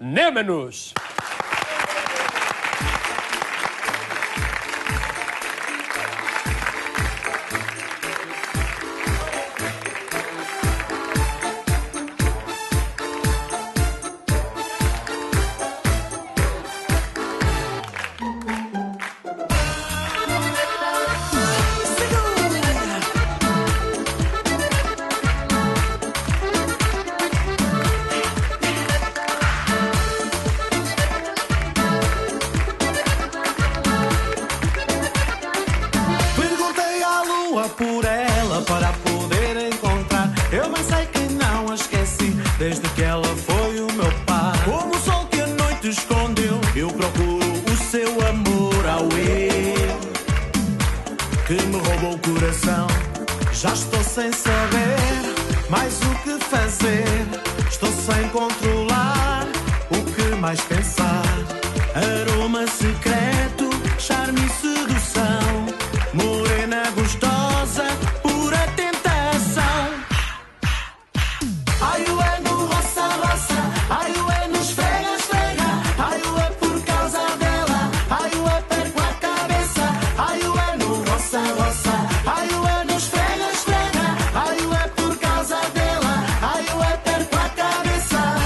Nema-nos! Por ela para poder encontrar. Eu bem sei que não a esqueci, desde que ela foi o meu par. Como o sol que a noite escondeu, eu procuro o seu amor ao eu que me roubou o coração. Já estou sem saber mais o que fazer, estou sem controlar o que mais pensar. Aroma secreto, charme e sedução, morena gostosa, pura tentação. Ai, o é no roça, roça, ai, o é no esfrega, esfrega, ai, o é por causa dela, ai, o é perco a cabeça, ai, o é no roça, roça, ai, o é no esfrega, esfrega, ai, o é por causa dela, ai, o é perco a cabeça.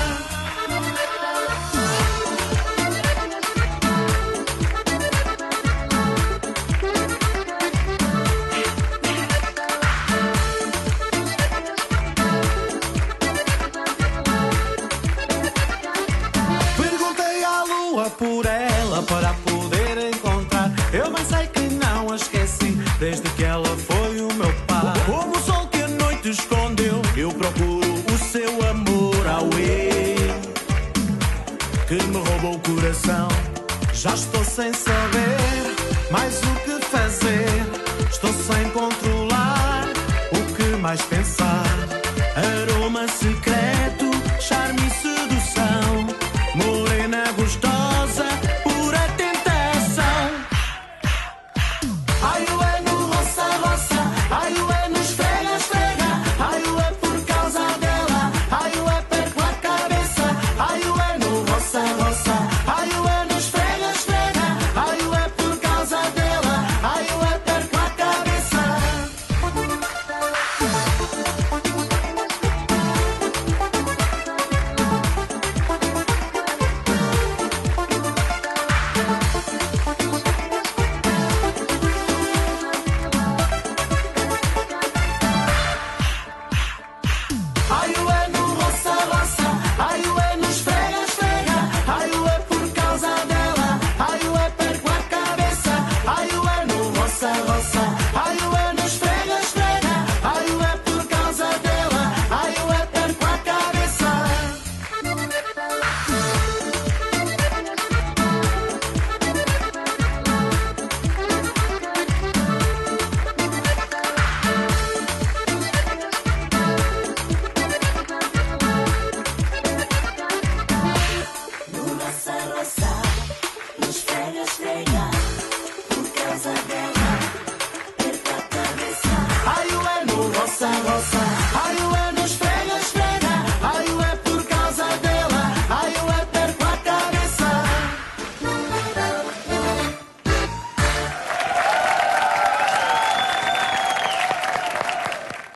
Por ela para poder encontrar. Eu bem sei que não a esqueci, desde que ela foi o meu par. Como o sol que a noite escondeu, eu procuro o seu amor ao eu que me roubou o coração. Já estou sem saber mais o que fazer, estou sem controlar o que mais pensar. Aroma secreto, charme e sedução,